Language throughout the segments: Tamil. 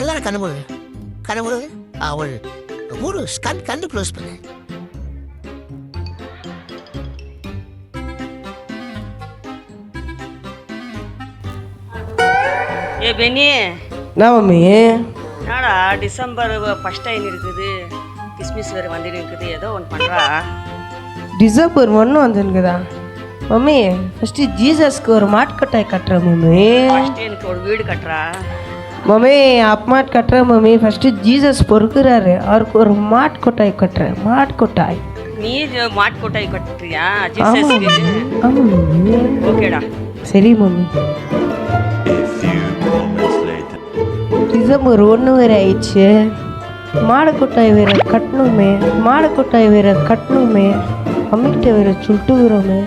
எல்லாரும் கண்ணு கண்ணு ஒரு மூணு கண்ணு க்ளோஸ் பண்ணு. ஏ பெனி, என்ன மம்மி? என்னடா டிசம்பர் ஃபர்ஸ்ட் டைம் இருக்குது, கிறிஸ்மஸ் வேறு வந்துட்டு இருக்குது, ஏதோ ஒன்று பண்ணுறா. டிசம்பர் 1 வந்துருக்குதா மம்மி? ஃபஸ்ட்டு ஜீசஸ்க்கு ஒரு மாட்டுக்கொட்டாய் கட்டுறேன் மம்மி. ஃபர்ஸ்ட் எனக்கு ஒரு வீடு கட்டுறா. மம்மி அப்மாட் கட்டுறேன் மம்மி. ஃபஸ்ட்டு ஜீசஸ் பொறுக்கிறாரு, அவருக்கு ஒரு மாட்டுக்கொட்டாய் கட்டுறேன். மாட்டுக்கொட்டாய் நீ மாட்டு கொட்டாய் கட்டுறியா ஜீசஸ்க்கு? ஆமாம் மம்மி. ஓகேடா, சரி மம்மி. டிசம்பர் 1 வேறு ஆயிடுச்சு. மாடக்கொட்டாய் வேற கட்டணுமே, மாடக்கொட்டாய் வேற கட்டணுமே, அம்மிக்கிட்ட வேற சுட்டுகிறோமே.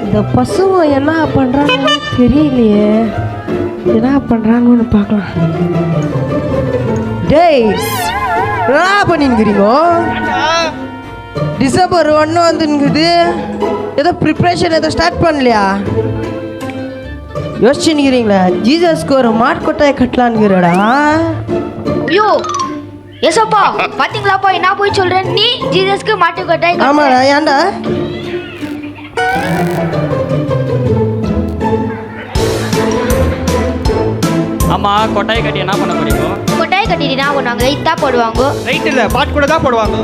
இந்த பசுவை என்ன பண்ணுறாங்கன்னு தெரியலையே, என்ன பண்ணுறாங்கன்னு பார்க்கலாம். டேய் என்ன பண்ணிங்கிறீங்க? டிசம்பர் 1 வந்துங்குது, ஏதோ ப்ரிப்ரேஷன் ஏதோ ஸ்டார்ட் பண்ணலையா? யோசிச்சுக்கிறீங்களா? ஜீசஸ்க்கு ஒரு மாட்டுக்கொட்டாய் கட்டலான்னுங்கிறடா. ஐயோ ஏசப்பா, பாத்தீங்களாப்பா என்ன போய் சொல்றேன்? நீ ஜீசஸ்க்கு மாட்டுக்கொட்டாய். ஆமாடா, ஏன்டா? ஆமா, கொட்டாய் கட்டி என்ன பண்ண முடியும்? கொட்டாய் கட்டிட்டு என்ன பண்ணுவாங்க? லைட்டா போடுவாங்க. ரைட் இல்ல, பாட்டு கூட தான் போடுவாங்க.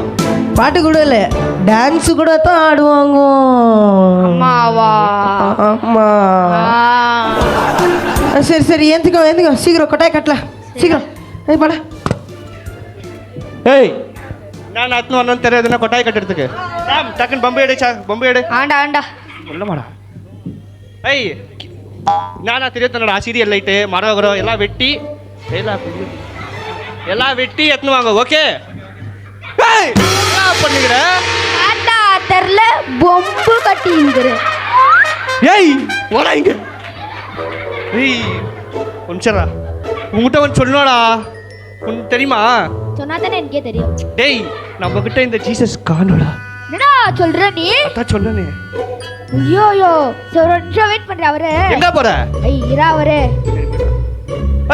பாட்டு கூட இல்லை, டான்ஸு கூட தான் ஆடுவாங்க. அம்மாவா? ஆமா. சரி சரி, ஏந்துக்கோ சீக்கிரம் கொட்டாய் கட்டலாம் சீக்கிரம். பாடா. ஏய், நான் அத்தனை வரணும்னு தெரியாதுன்னா கொட்டாய் கட்டுறதுக்கு டக்குன்னு பம்பு எடு, பம்பு எடு. ஆண்டா ஆண்டா இல்லமாடா. ஏய், நானா தெரியாதுனடா. சீரியல் லைட்டு மரகரம் எல்லாம் வெட்டி எல்லாம் வெட்டி எத்தனை வாங்க. ஓகே, ஏய் என்ன பண்ணுகிற? ஆண்டா தெரியல, பொம்பு கட்டிங்கிற. ஏய் வாடா இங்க. ஏய் கொஞ்சரா, உங்ககிட்ட வந்து சொல்லணும்டா. உனக்கு தெரியுமா? சொன்னா தானே எனக்கே தெரியும். டேய், நம்ம கிட்ட இந்த ஜீசஸ் காணோடா. என்னடா சொல்ற நீ? அதான் சொன்னனே. ஐயோ சரி, ஒரு நிமிஷம் வெயிட் பண்ற. அவரு எங்க போற? இரா அவரு.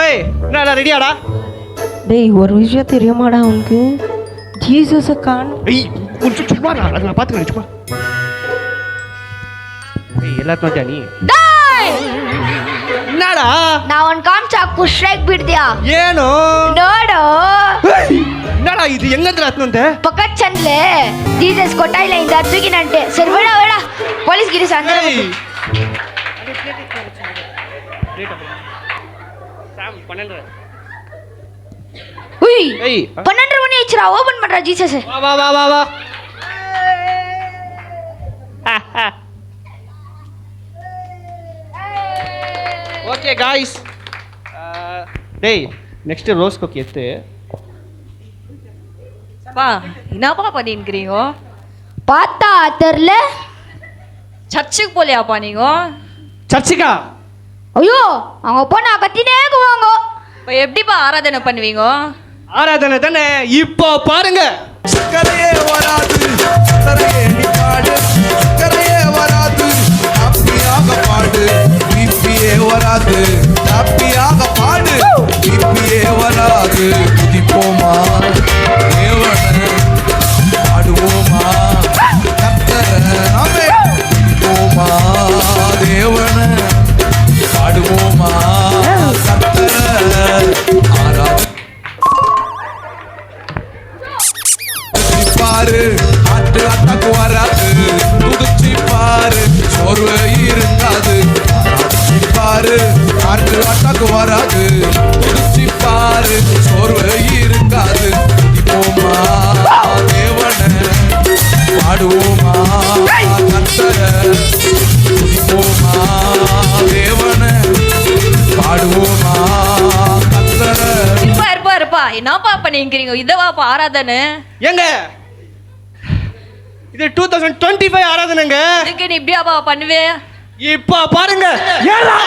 ஏய் என்ன ரெடியாடா? டேய் ஒரு விஷயம் தெரியுமாடா உனக்கு? ஜீசஸை காணும். ஏய் கொஞ்சம் சும்மா நான் பாத்துக்கிறேன் சும்மா. ஏய் எல்லாத்தையும் நீ என்னடா? நான் உன் காமிச்சா குஷ்ரைக் ಬಿಡ್ತೀಯಾ? ಏನು ನೋಡು. என்னடா இது? எங்க இருந்து வந்து ಪಕ್ಕದ ಚಂದ್ಲೆ ಜೀಸಸ್ ಕೊಟ್ಟಾಯಿಲ್ಲ ಇಂದ ಹತ್ತುಗಿನಂತೆ. ಸರಿ ಬೇಡ ಬೇಡ, ಪೊಲೀಸ್ ಗಿರಿ ಸಂದ್ರೆ. உய் 12 மணி ஆயிடுச்சுடா. ஓபன் பண்றா ஜீசஸ். வா வா வா வா. ஓகே गाइस, டேய் நெக்ஸ்ட் ரோஸ் கோக் எடுத்து. பா என்னப்பா பண்ணிருக்கிறீங்க? பார்த்தா தெரியல. சர்ச்சுக்கு போலையாப்பா நீங்க? சர்ச்சுக்கா? ஐயோ அவங்க போனா கத்தினே போவாங்க. இப்போ எப்படிப்பா ஆராதனை பண்ணுவீங்க? ஆராதனை தானே இப்போ பாருங்க. கரையே வராது, கரையே நீ பாடு, கரையே வராது, ஹாப்பியாக பாடு. பிபியே வராது, ஹாப்பியாக பாடு. பிபியே வராது, குதிப்போமா தேவன பாடுவோமா கர்த்தர நாமே. குதிப்போமா தேவன பாடுவோமா கர்த்தர ஆராதி. பாரு ஆட்டு அட்டாக்கு வராது, துடிச்சி பாரு சோர்வு இருக்காது. பாரு ஆட்டு அட்டாக்கு வராது, துடிச்சி பாரு சோர்வு இருக்காது. போமா தேவன பாடுவோமா கர்த்தர. போமா தேவன பாடுவோமா கர்த்தர. இருப்பா என்னப்பா பண்ணிருக்கிறீங்க? இதவாப்பா ஆராதனை? ஏங்க இது 2025 ஆராதனைங்க. இதுக்கு நீ இப்படியாப்பா பண்ணுவே? இப்போ பாருங்க. ஏலா